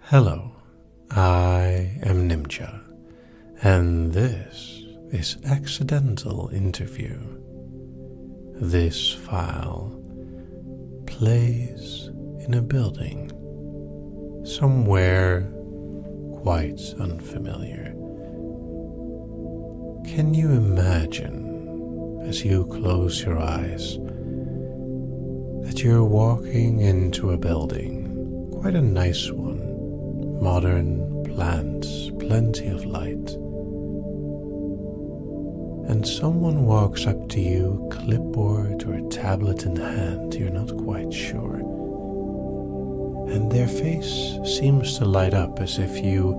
Hello, I am Nimja, and this is Accidental Interview. This file plays in a building somewhere quite unfamiliar. Can you imagine, as you close your eyes, that you're walking into a building, quite a nice one, modern plants, plenty of light, and someone walks up to you, clipboard or tablet in hand, you're not quite sure, and their face seems to light up as if you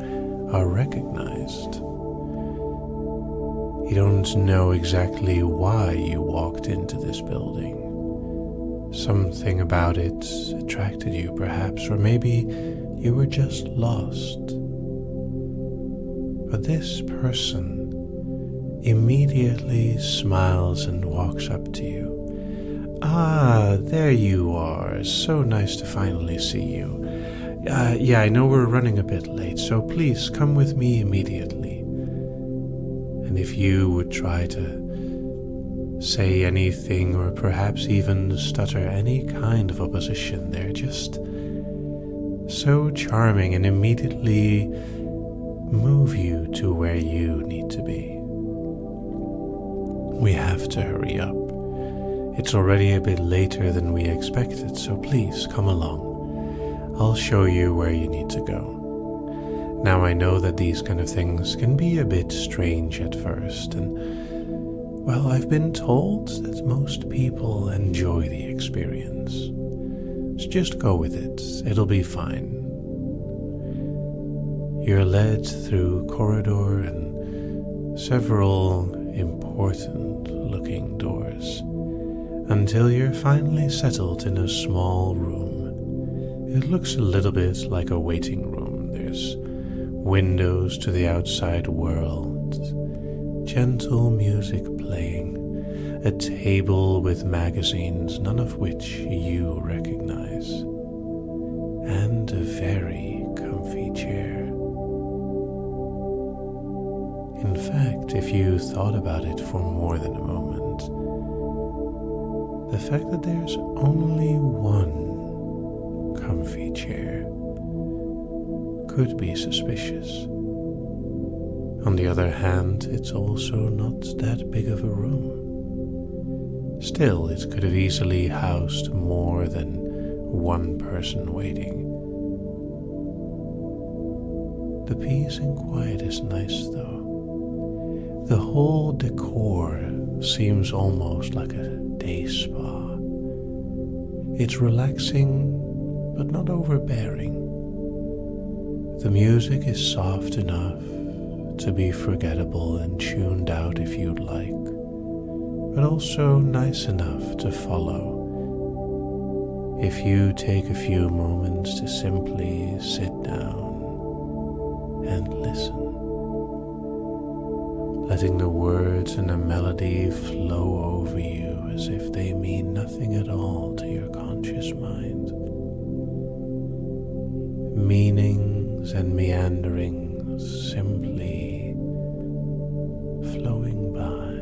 are recognized. You don't know exactly why you walked into this building. Something about it attracted you, perhaps, or maybe you were just lost. But this person immediately smiles and walks up to you. Ah, there you are. So nice to finally see you. Yeah, I know we're running a bit late, so please come with me immediately. And if you would try to say anything or perhaps even stutter any kind of opposition, they're just so charming and immediately move you to where you need to be. We have to hurry up. It's already a bit later than we expected, so please come along. I'll show you where you need to go. Now I know that these kind of things can be a bit strange at first, and well, I've been told that most people enjoy the experience. So just go with it, it'll be fine. You're led through corridor and several important looking doors until you're finally settled in a small room. It looks a little bit like a waiting room. There's windows to the outside world, gentle music playing, a table with magazines, none of which you recognize, and a very comfy chair. In fact, if you thought about it for more than a moment, the fact that there's only one comfy chair could be suspicious. On the other hand, it's also not that big of a room. Still, it could have easily housed more than one person waiting. The peace and quiet is nice, though. The whole decor seems almost like a day spa. It's relaxing, but not overbearing. The music is soft enough to be forgettable and tuned out if you'd like, but also nice enough to follow if you take a few moments to simply sit down and listen, letting the words and the melody flow over you as if they mean nothing at all to your conscious mind. Meanings and meanderings simply flowing by.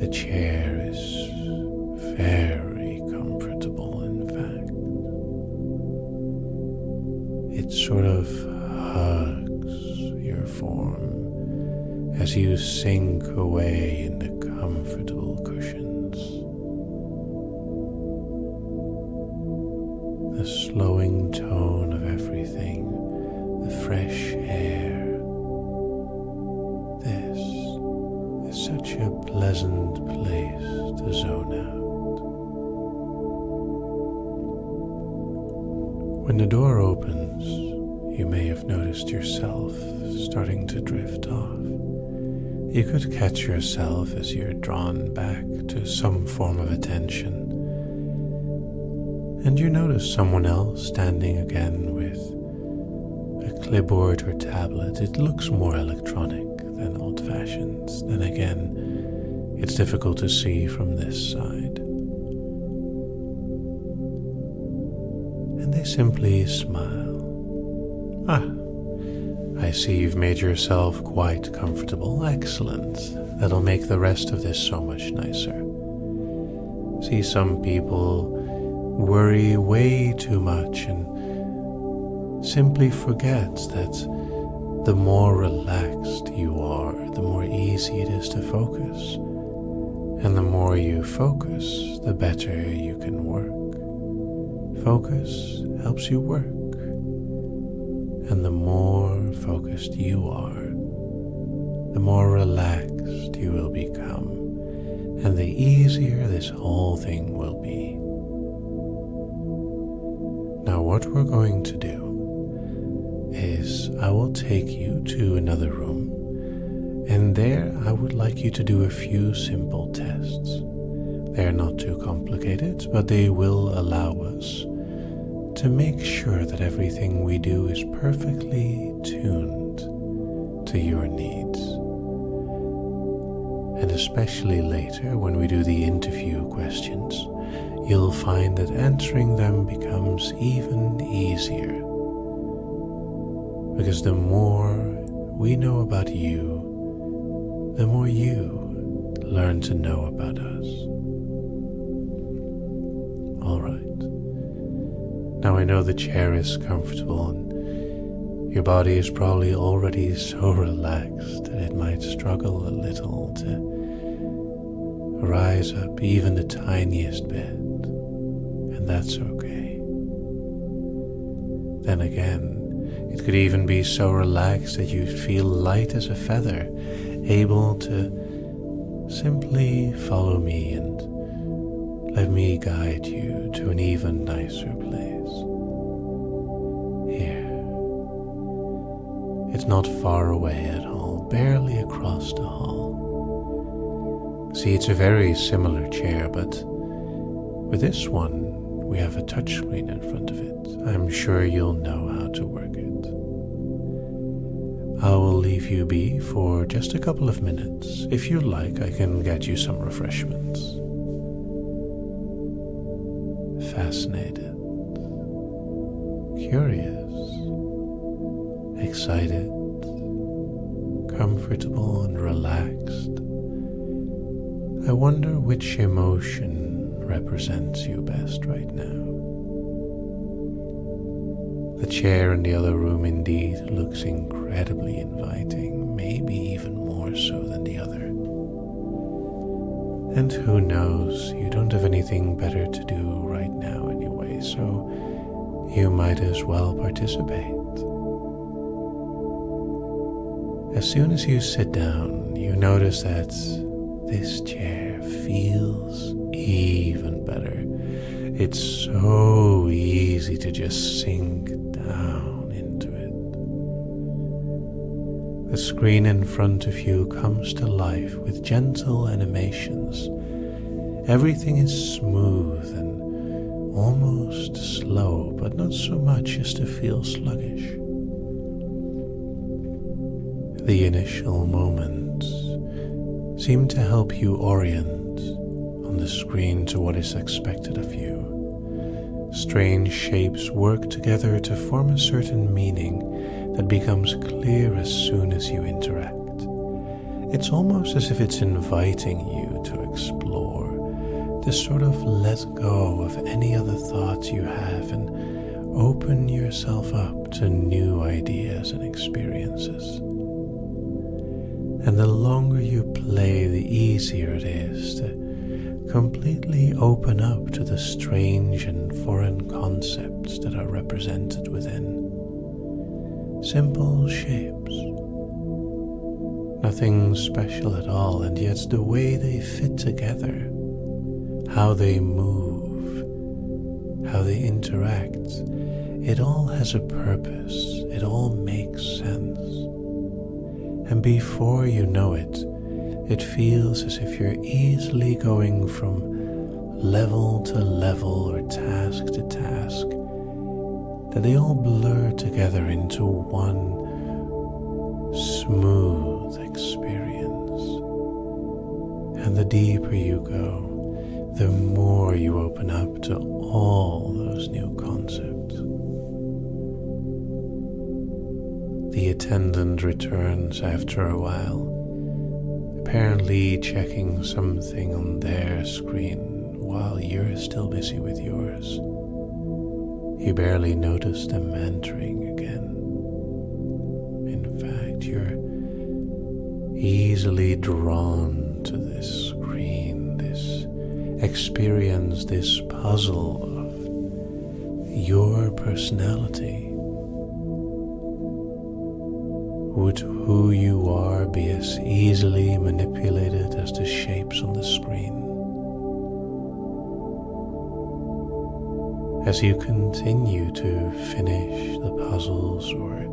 The chair is very comfortable, in fact. It sort of hugs your form as you sink away in the comfortable cushions. The slowing tone of everything, the fresh air. This is such a pleasant place to zone out. When the door opens, you may have noticed yourself starting to drift off. You could catch yourself as you're drawn back to some form of attention. And you notice someone else standing again with a clipboard or tablet. It looks more electronic than old-fashioned. Then again, it's difficult to see from this side. simply smile. I see you've made yourself quite comfortable. Excellent. That'll make the rest of this so much nicer. See, some people worry way too much and simply forget that the more relaxed you are, the more easy it is to focus. And the more you focus, the better you can work. Focus helps you work. And the more focused you are, the more relaxed you will become, and the easier this whole thing will be. Now what we're going to do is I will take you to another room, and there I would like you to do a few simple tests. They're not too complicated, but they will allow us to make sure that everything we do is perfectly tuned to your needs. And especially later, when we do the interview questions, you'll find that answering them becomes even easier. Because the more we know about you, the more you learn to know about us. All right. Now I know the chair is comfortable and your body is probably already so relaxed that it might struggle a little to rise up even the tiniest bit, and that's okay. Then again, it could even be so relaxed that you feel light as a feather, able to simply follow me and let me guide you to an even nicer place. Here. It's not far away at all, barely across the hall. See, it's a very similar chair, but with this one, we have a touchscreen in front of it. I'm sure you'll know how to work it. I will leave you be for just a couple of minutes. If you like, I can get you some refreshments. Fascinated, curious, excited, comfortable and relaxed. I wonder which emotion represents you best right now. The chair in the other room indeed looks incredibly inviting, maybe even more so than the other. And who knows, you don't have anything better to do right now anyway, so you might as well participate. As soon as you sit down, you notice that this chair feels even better. It's so easy to just sink down into it. The screen in front of you comes to life with gentle animations. Everything is smooth and almost slow, but not so much as to feel sluggish. The initial moments seem to help you orient on the screen to what is expected of you. Strange shapes work together to form a certain meaning that becomes clear as soon as you interact. It's almost as if it's inviting you to explore, to sort of let go of any other thoughts you have and open yourself up to new ideas and experiences. And the longer you play, the easier it is to completely open up to the strange and foreign concepts that are represented within. Simple shapes. Nothing special at all, and yet the way they fit together, how they move, how they interact, it all has a purpose, it all makes sense. And before you know it, it feels as if you're easily going from level to level or task to task, that they all blur together into one smooth experience. And the deeper you go, the more you open up to all those new concepts. The attendant returns after a while, apparently checking something on their screen while you're still busy with yours. You barely notice them entering again. In fact, you're easily drawn to this screen, this experience, this puzzle of your personality. Would who you are be as easily manipulated as the shapes on the screen? As you continue to finish the puzzles or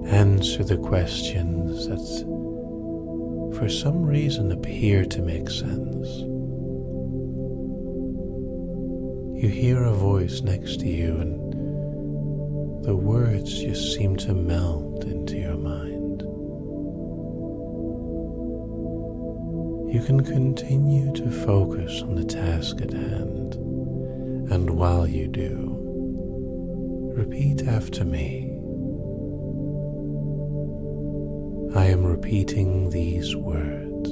answer the questions that for some reason appear to make sense, you hear a voice next to you and the words just seem to melt into your mind. You can continue to focus on the task at hand, and while you do, repeat after me. I am repeating these words.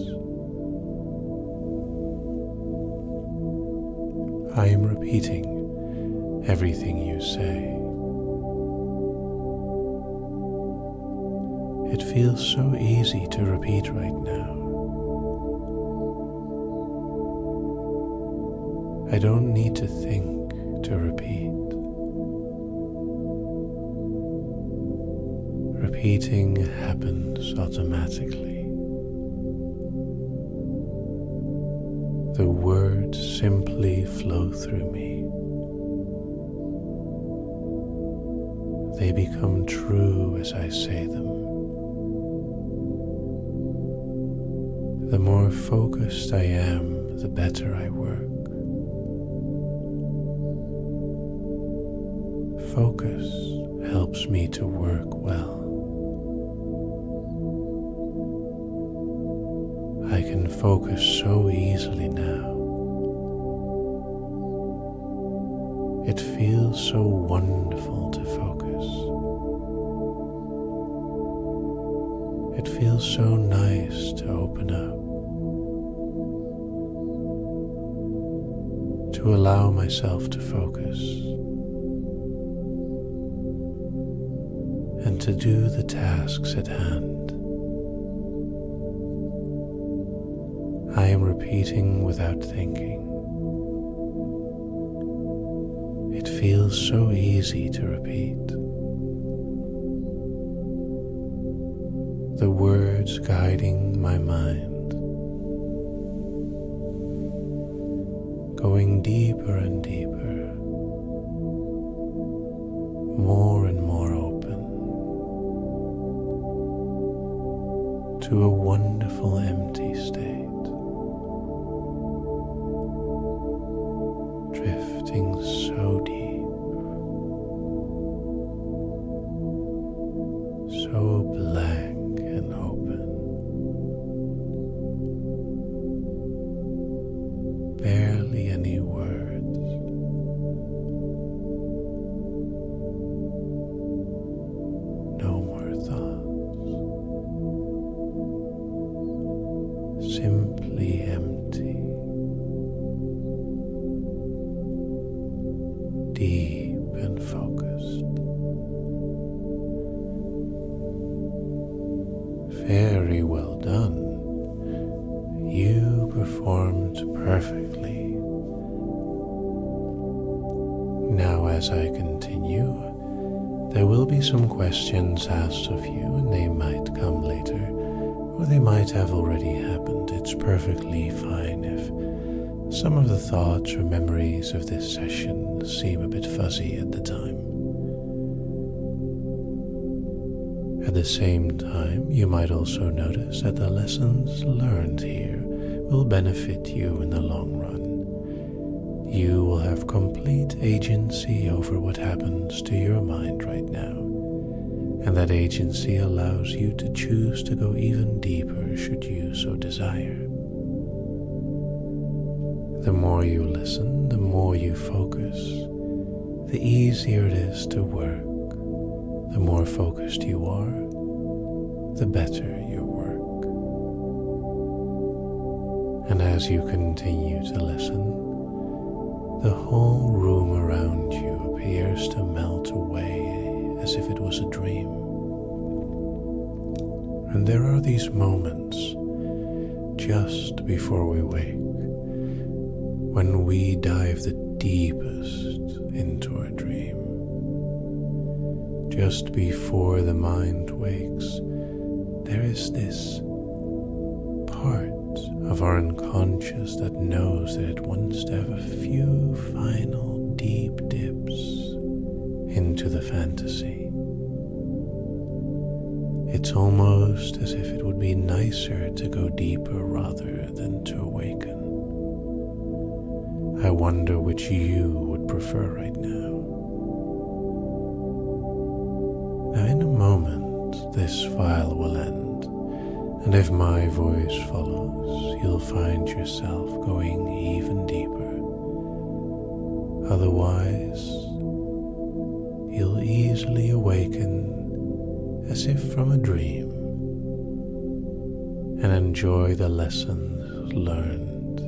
I am repeating everything you say. It feels so easy to repeat right now. I don't need to think to repeat. Repeating happens automatically. The words simply flow through me. They become true as I say them. The more focused I am, the better I work. Focus helps me to work well. I can focus so easily now. It feels so wonderful to focus. It feels so nice to open up, to allow myself to focus, and to do the tasks at hand. I am repeating without thinking. It feels so easy to repeat. The words guiding my mind, going deeper and deeper, more and more open, to a wonderful empty state, drifting so deep, so blank and open, barely any words, no more thoughts, simply empty, deep and focused. Very well done. You performed perfectly. Now, as I continue, there will be some questions asked of you, and they might come later, or they might have already happened. It's perfectly fine if some of the thoughts or memories of this session seem a bit fuzzy at the time. At the same time, you might also notice that the lessons learned here will benefit you in the long run. You will have complete agency over what happens to your mind right now, and that agency allows you to choose to go even deeper should you so desire. The more you listen, the more you focus, the easier it is to work, the more focused you are, the better your work. And as you continue to listen, the whole room around you appears to melt away as if it was a dream. And there are these moments just before we wake when we dive the deepest into our dream. Just before the mind wakes, there is this part of our unconscious that knows that it wants to have a few final deep dips into the fantasy. It's almost as if it would be nicer to go deeper rather than to awaken. I wonder which you would prefer right now. Now in a moment this file will end, and if my voice follows, you'll find yourself going even deeper. Otherwise, you'll easily awaken as if from a dream and enjoy the lessons learned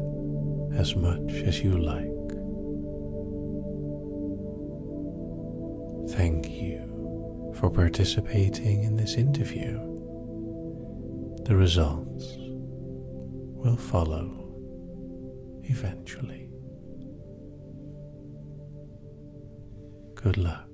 as much as you like. Thank you for participating in this interview. The results will follow eventually. Good luck.